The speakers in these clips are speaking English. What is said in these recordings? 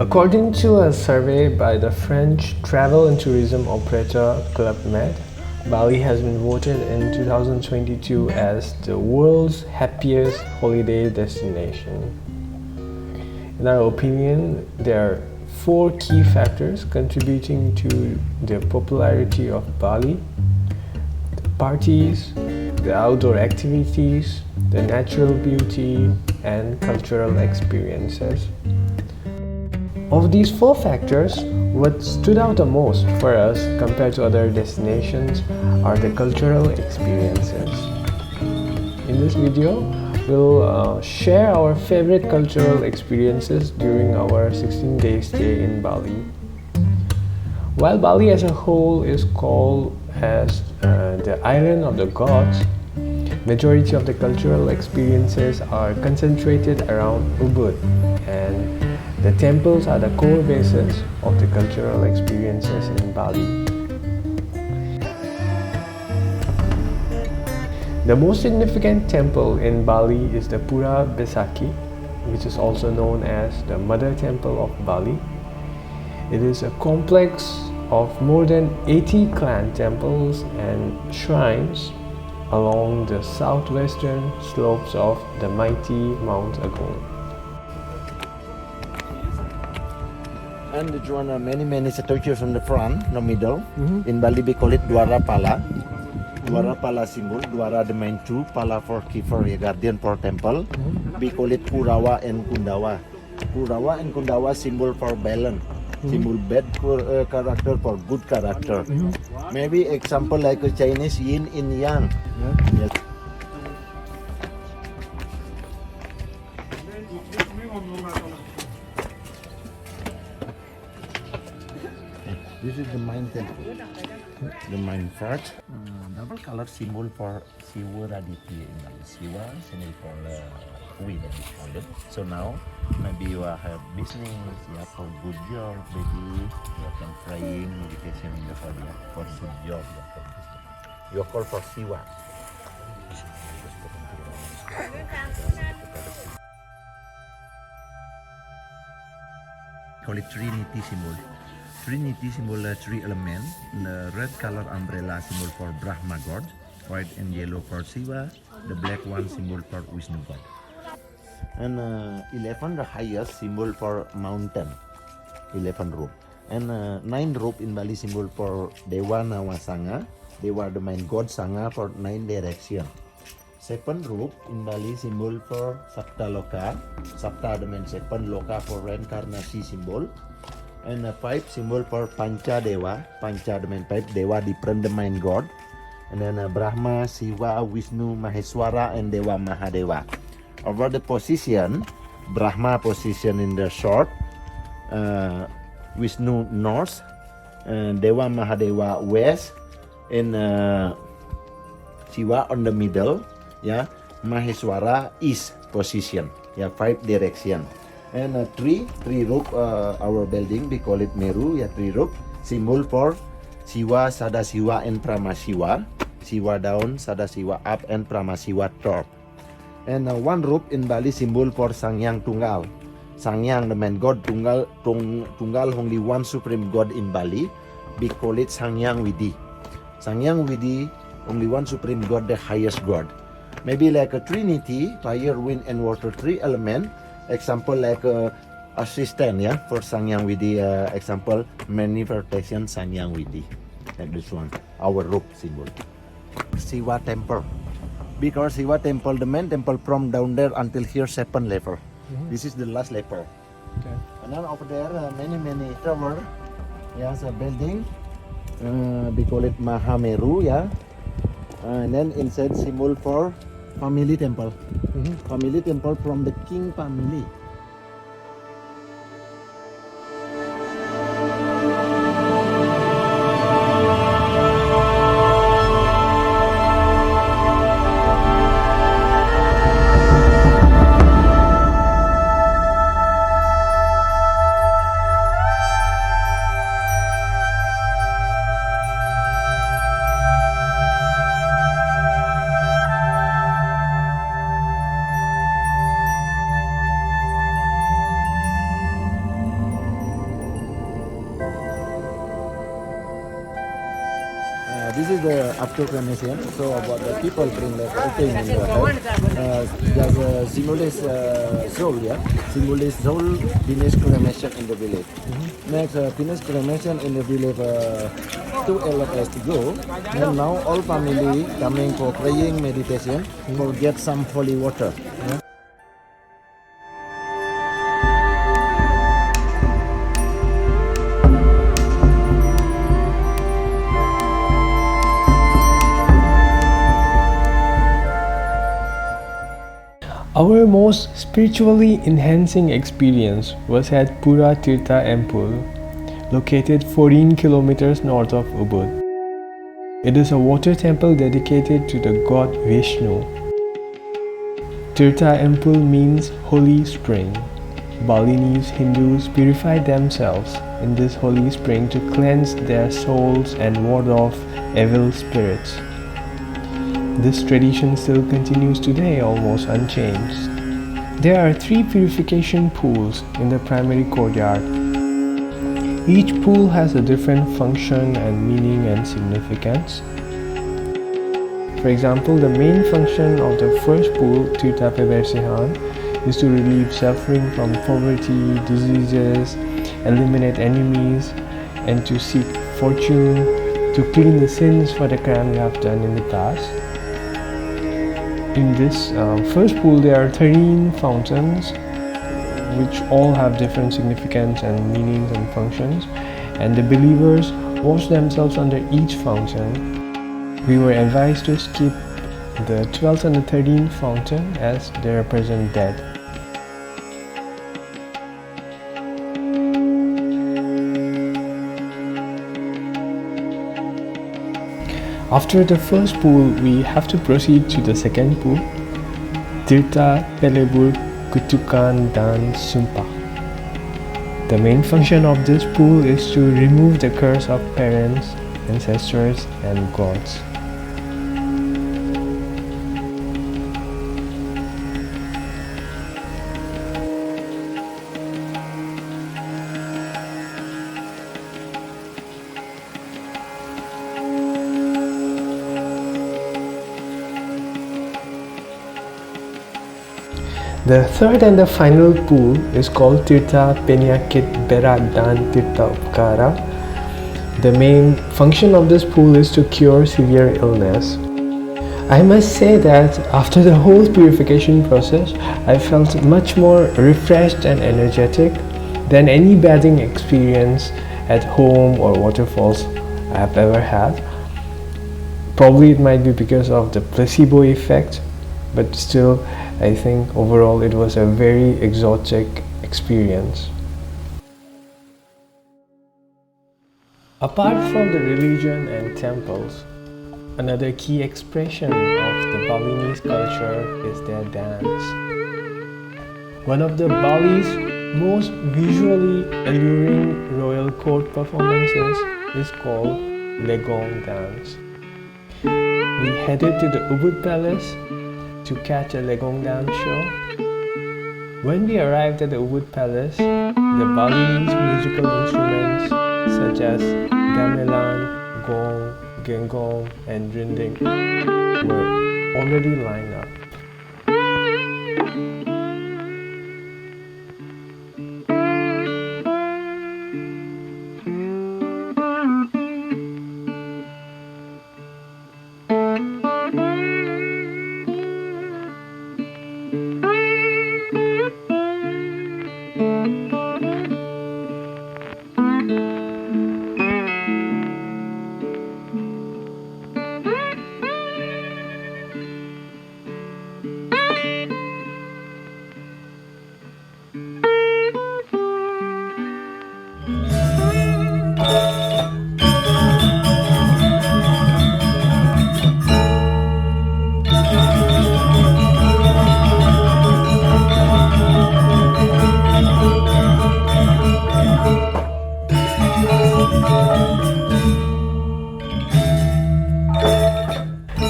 According to a survey by the French travel and tourism operator Club Med, Bali has been voted in 2022 as the world's happiest holiday destination. In our opinion, there are 4 key factors contributing to the popularity of Bali: the parties, the outdoor activities, the natural beauty, and cultural experiences. Of these 4 factors, what stood out the most for us compared to other destinations are the cultural experiences. In this video, we'll share our favorite cultural experiences during our 16-day stay in Bali. While Bali as a whole is called as the island of the gods, majority of the cultural experiences are concentrated around Ubud, and the temples are the core basis of the cultural experiences in Bali. The most significant temple in Bali is the Pura Besakih, which is also known as the Mother Temple of Bali. It is a complex of more than 80 clan temples and shrines along the southwestern slopes of the mighty Mount Agung. And it's one many structures on the front, the middle. In Bali we call it Dwara Pala. Dwara Pala symbol. Dwara the main 2, Pala for keeper, guardian for temple. We call it Kurawa and Kundawa. Kurawa and Kundawa symbol for balance. Symbol bad character for good character. Maybe example like a Chinese yin and yang. Yes. This is the main temple, the main part. Double color symbol for Siwa Raditya in Bali. Siwa symbol for wind and fire. So now maybe you have business, yeah, for good job, maybe you can praying, meditation in the body for good job, yeah, for business. You call for Siwa. Call it Trinity symbol. Trinity symbol 3 elements. The red color umbrella symbol for Brahma God, white and yellow for Shiva, the black one symbol for Vishnu God. And 11 the highest symbol for mountain, 11 rope. And 9 rope in Bali symbol for Dewa Nawasanga. Dewa the main god Sanga for 9 direction. 7 rope in Bali symbol for Sapta Loka. Sapta the main 7 Loka for reincarnation symbol. And 5 symbol for Pancha Dewa. Pancha the main 5 Dewa different the main god. And then Brahma, Shiva, Vishnu, Maheswara, and Dewa Mahadewa. Over the position, Brahma position in the short, Vishnu north, Dewa Mahadewa west, and Shiva on the middle, yeah, Maheswara east position, yeah, 5 direction. And three rope, our building we call it Meru, yeah, 3 rope, symbol for Shiva, Sadasiva, and Pramasiva. Shiva down, Sadasiva up, and Pramasiva top. And 1 rope in Bali symbol for Sangyang Tunggal. Sangyang the main god, Tunggal only one supreme god in Bali. We call it Sangyang Widhi. Sangyang Widhi only one supreme god, the highest god. Maybe like a Trinity, fire, wind, and water, 3 element. Example like assistant, yeah, for Sangyang Widhi. Example manifestation Sangyang Widhi. And this one, our rope symbol. Shiva temple. Because Shiva temple, the main temple from down there until here 7 level. This is the last level. Okay. And then over there many tower. Yes, a building. We call it Mahameru, yeah. And then inside symbol for family temple. Family temple from the king family. this is the after cremation. So what the people bring like open in the head. There's a symbolize soul, yeah. Symbolize soul finish cremation in the village. Next finish cremation in the village. 2 LFS to go. And now all family coming for praying meditation for get some holy water. Yeah? Our most spiritually enhancing experience was at Pura Tirta Empul, located 14 kilometers north of Ubud. It is a water temple dedicated to the god Vishnu. Tirta Empul means holy spring. Balinese Hindus purify themselves in this holy spring to cleanse their souls and ward off evil spirits. This tradition still continues today, almost unchanged. There are 3 purification pools in the primary courtyard. Each pool has a different function and meaning and significance. For example, the main function of the first pool, Tirta Pebersihan, is to relieve suffering from poverty, diseases, eliminate enemies, and to seek fortune, to clean the sins for the crime we have done in the past. In this first pool, there are 13 fountains, which all have different significance and meanings and functions, and the believers wash themselves under each fountain. We were advised to skip the 12th and the 13th fountain as they represent death. After the first pool, we have to proceed to the second pool, Tirta Pelebur Kutukan dan Sumpah. The main function of this pool is to remove the curse of parents, ancestors, and gods. The third and the final pool is called Tirta Penyakit Berat dan Tirta Upkara. The main function of this pool is to cure severe illness. I must say that after the whole purification process, I felt much more refreshed and energetic than any bathing experience at home or waterfalls I have ever had. Probably it might be because of the placebo effect, but still I think overall it was a very exotic experience. Apart from the religion and temples, another key expression of the Balinese culture is their dance. One of the Bali's most visually alluring royal court performances is called Legong Dance. We headed to the Ubud Palace to catch a Legong Dance show. When we arrived at the Ubud Palace, the Balinese musical instruments such as gamelan, gong, genggong, and rinding were already lined up.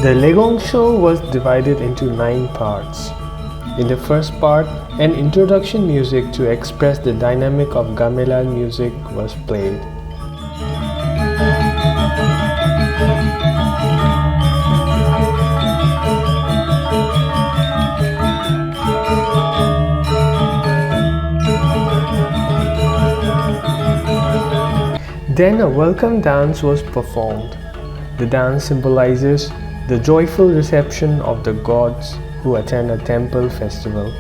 The Legong show was divided into 9 parts. In the first part, an introduction music to express the dynamic of gamelan music was played. Then a welcome dance was performed. The dance symbolizes the joyful reception of the gods who attend a temple festival.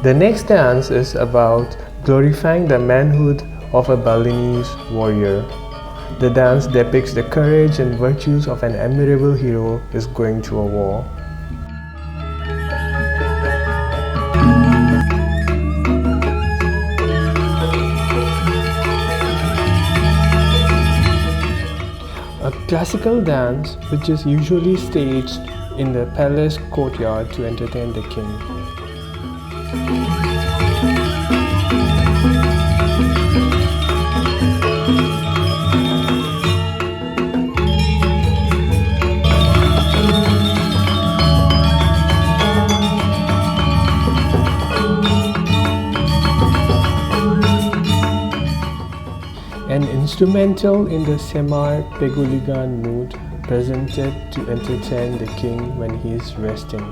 The next dance is about glorifying the manhood of a Balinese warrior. The dance depicts the courage and virtues of an admirable hero is going to a war. A classical dance which is usually staged in the palace courtyard to entertain the king. An instrumental in the semi-Pegoligan mood presented to entertain the king when he is resting.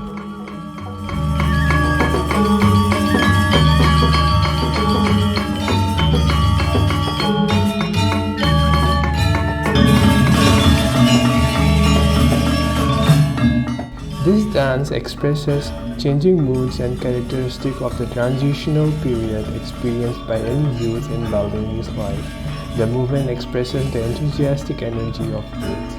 This dance expresses changing moods and characteristics of the transitional period experienced by any youth in Balinese life. The movement expresses the enthusiastic energy of youth.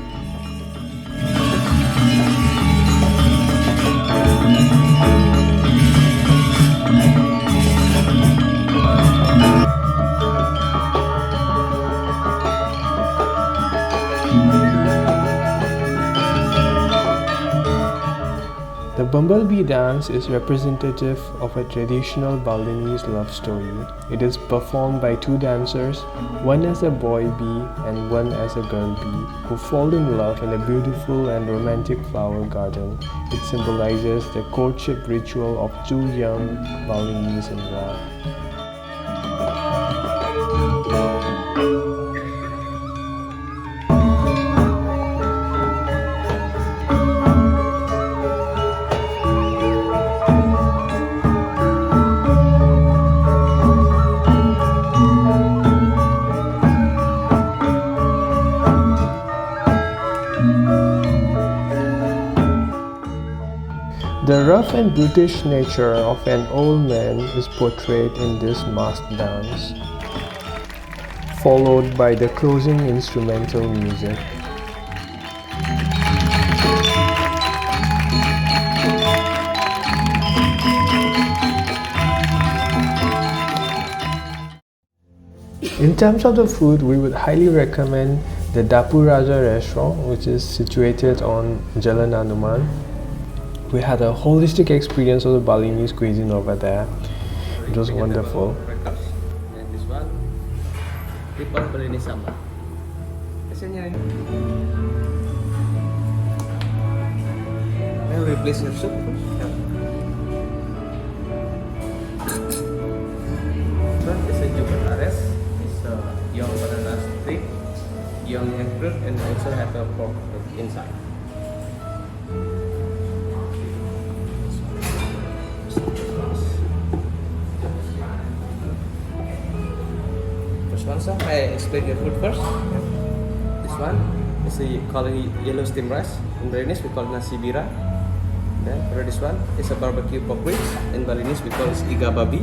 The bumblebee dance is representative of a traditional Balinese love story. It is performed by two dancers, one as a boy bee and one as a girl bee, who fall in love in a beautiful and romantic flower garden. It symbolizes the courtship ritual of two young Balinese in love. The rough and brutish nature of an old man is portrayed in this masked dance, followed by the closing instrumental music. In terms of the food, we would highly recommend the Dapur Raja restaurant, which is situated on Jalan Anuman. We had a holistic experience of the Balinese cuisine over there. It was wonderful. And this one, triple Balinese sambal. I'll replace your soup first. This one is a jugulares. It's a young banana stick, young egg fruit, and also have a pork inside. First one, sir, I explain your food first. This one, It's a called yellow steamed rice. In Balinese we call it nasi bira. Then for this one, it's a barbecue pork ribs. In Balinese we call it iga babi.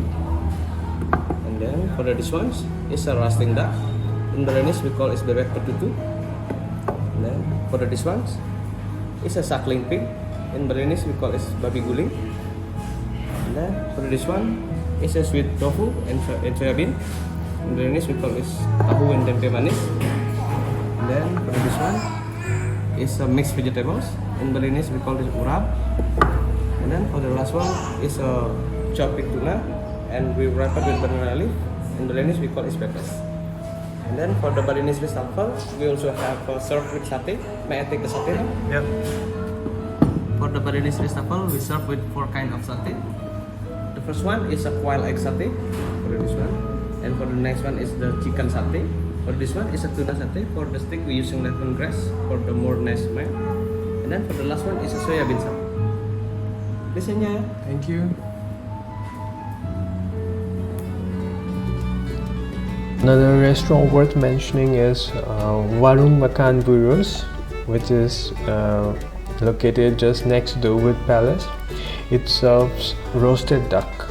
And then for this one, it's a roasting duck. In Balinese we call it bebek petutu. And then for this one, it's a suckling pig. In Balinese we call it babi guling. And then for this one, it's a sweet tofu and soybean. In Balinese we call it tahu and tempe manis. And then for this one, it's a mixed vegetables. In Balinese we call it urap. And then for the last one is a chopped tuna, and we wrap it with banana leaf. In Balinese we call it peppers. And then for the Balinese Besakih, we also have served with satay. May I take the satay now? Yeah. For the Balinese Besakih, we serve with 4 kinds of satay. The first one is a quail egg satay for this one, and for the next one is the chicken satay. For this one is a tuna satay. For the steak we using lemongrass for the more nice smell. And then for the last one is a soybean satay. Biasanya. Thank you. Another restaurant worth mentioning is Warung Makan Burus, which is located just next to the Ubud Palace. It serves roasted duck.